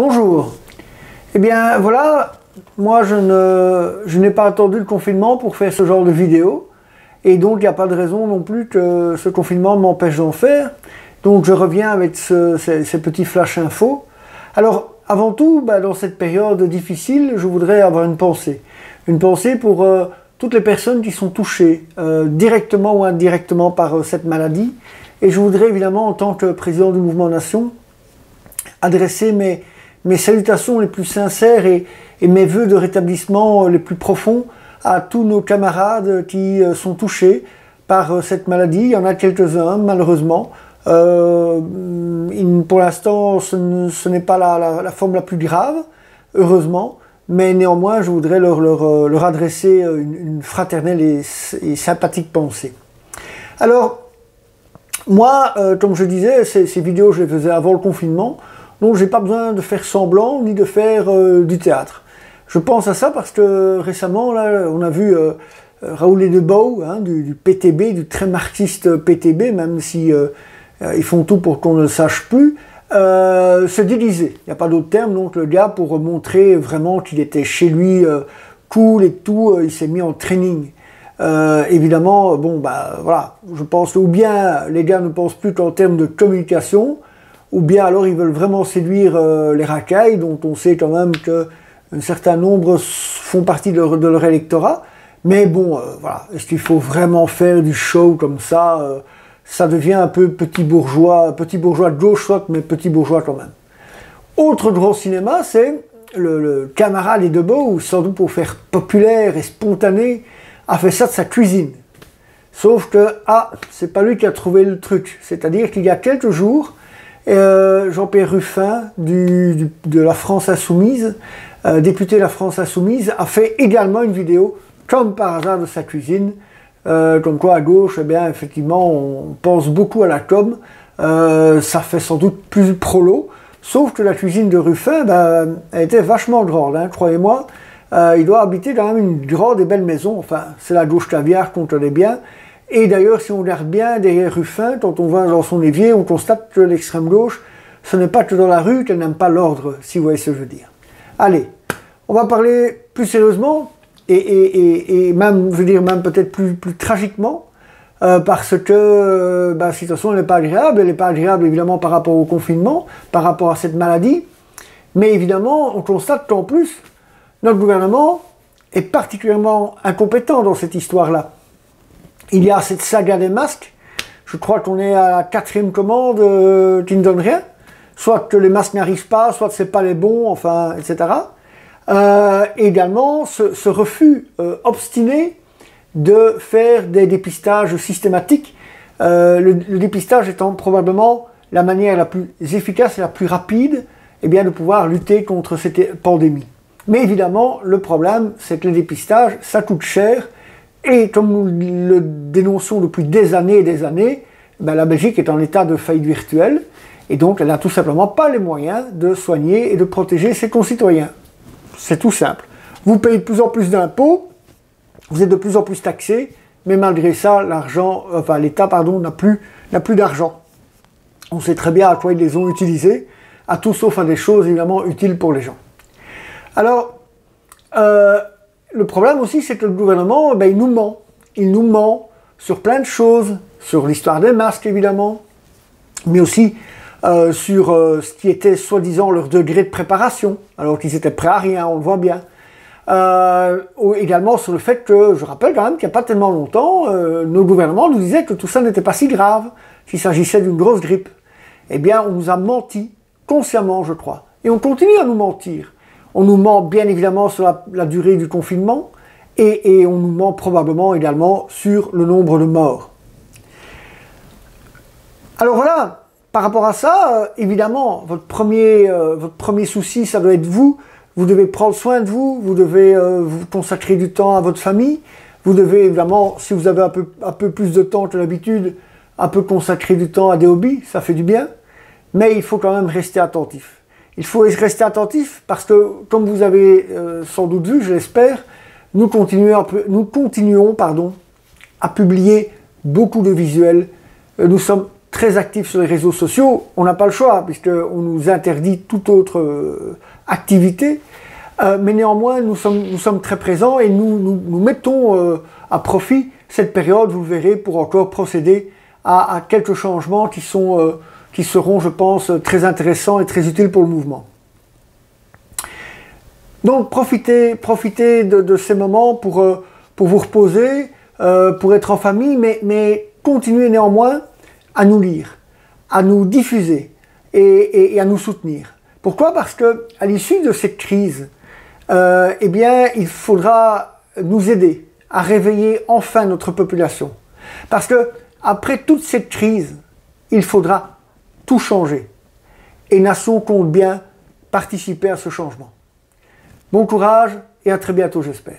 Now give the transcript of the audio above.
Bonjour. Eh bien voilà, moi je n'ai pas attendu le confinement pour faire ce genre de vidéo et donc il n'y a pas de raison non plus que ce confinement m'empêche d'en faire. Donc je reviens avec ces petits flash infos. Alors avant tout, dans cette période difficile, je voudrais avoir une pensée. Une pensée pour toutes les personnes qui sont touchées directement ou indirectement par cette maladie. Et je voudrais évidemment, en tant que président du Mouvement Nation, adresser mes salutations les plus sincères et mes vœux de rétablissement les plus profonds à tous nos camarades qui sont touchés par cette maladie. Il y en a quelques-uns, malheureusement. Pour l'instant, ce n'est pas la forme la plus grave, heureusement, mais néanmoins, je voudrais leur adresser une fraternelle et sympathique pensée. Alors, moi, comme je disais, ces vidéos, je les faisais avant le confinement, donc je n'ai pas besoin de faire semblant ni de faire du théâtre. Je pense à ça parce que récemment, là, on a vu Raoul Edebau, du PTB, du très marxiste PTB, même si ils font tout pour qu'on ne le sache plus, se déguiser. Il n'y a pas d'autre terme, donc le gars, pour montrer vraiment qu'il était chez lui cool et tout, il s'est mis en training. Évidemment, voilà, je pense que ou bien les gars ne pensent plus qu'en termes de communication, ou bien alors ils veulent vraiment séduire les racailles, dont on sait quand même qu'un certain nombre font partie de leur électorat. Mais bon, voilà, est-ce qu'il faut vraiment faire du show comme ça ça devient un peu petit bourgeois de gauche soit, mais petit bourgeois quand même. Autre grand cinéma, c'est le camarade Edebau, sans doute pour faire populaire et spontané, a fait ça de sa cuisine. Sauf que, c'est pas lui qui a trouvé le truc. C'est-à-dire qu'il y a quelques jours, Jean-Pierre Rufin, de la France Insoumise, député de la France Insoumise, a fait également une vidéo, comme par hasard, de sa cuisine. Comme quoi à gauche, eh bien, effectivement, on pense beaucoup à la com, ça fait sans doute plus prolo, sauf que la cuisine de Ruffin, elle était vachement grande, croyez-moi. Il doit habiter quand même une grande et belle maison, enfin, c'est la gauche caviar qu'on connaît bien. Et d'ailleurs, si on regarde bien derrière Ruffin, quand on va dans son évier, on constate que l'extrême gauche, ce n'est pas que dans la rue qu'elle n'aime pas l'ordre, si vous voyez ce que je veux dire. Allez, on va parler plus sérieusement. Et même, je veux dire, même peut-être plus tragiquement, parce que la situation n'est pas agréable. Elle n'est pas agréable évidemment par rapport au confinement, par rapport à cette maladie, mais évidemment, on constate qu'en plus, notre gouvernement est particulièrement incompétent dans cette histoire-là. Il y a cette saga des masques, je crois qu'on est à la 4e commande qui ne donne rien, soit que les masques n'arrivent pas, soit que ce n'est pas les bons, enfin, etc. Également ce refus obstiné de faire des dépistages systématiques, le dépistage étant probablement la manière la plus efficace et la plus rapide de pouvoir lutter contre cette pandémie. Mais évidemment, le problème, c'est que le dépistage, ça coûte cher, et comme nous le dénonçons depuis des années et des années, la Belgique est en état de faillite virtuelle, et donc elle n'a tout simplement pas les moyens de soigner et de protéger ses concitoyens. C'est tout simple. Vous payez de plus en plus d'impôts, vous êtes de plus en plus taxés, mais malgré ça, l'État n'a plus d'argent. On sait très bien à quoi ils les ont utilisés, à tout sauf à des choses évidemment utiles pour les gens. Alors, le problème aussi, c'est que le gouvernement, il nous ment. Il nous ment sur plein de choses, sur l'histoire des masques évidemment, mais aussi sur ce qui était soi-disant leur degré de préparation, alors qu'ils étaient prêts à rien, on le voit bien. Également sur le fait que, je rappelle quand même qu'il n'y a pas tellement longtemps, nos gouvernements nous disaient que tout ça n'était pas si grave, qu'il s'agissait d'une grosse grippe. Eh bien, on nous a menti, consciemment je crois, et on continue à nous mentir. On nous ment bien évidemment sur la durée du confinement, et on nous ment probablement également sur le nombre de morts. Alors voilà. Par rapport à ça, évidemment, votre premier souci, ça doit être vous. Vous devez prendre soin de vous, vous devez vous consacrer du temps à votre famille. Vous devez évidemment, si vous avez un peu plus de temps que d'habitude, un peu consacrer du temps à des hobbies, ça fait du bien. Mais il faut quand même rester attentif. Il faut rester attentif parce que, comme vous avez sans doute vu, je l'espère, nous continuons à publier beaucoup de visuels. Nous sommes très actifs sur les réseaux sociaux, on n'a pas le choix, puisqu'on nous interdit toute autre activité. Mais néanmoins, nous sommes très présents et nous mettons à profit cette période, vous le verrez, pour encore procéder à quelques changements qui seront, je pense, très intéressants et très utiles pour le mouvement. Donc profitez de ces moments pour vous reposer, pour être en famille, mais continuez néanmoins à nous lire, à nous diffuser et à nous soutenir. Pourquoi? Parce qu'à l'issue de cette crise, eh bien, il faudra nous aider à réveiller enfin notre population. Parce que après toute cette crise, il faudra tout changer. Et Nassau compte bien participer à ce changement. Bon courage et à très bientôt, j'espère.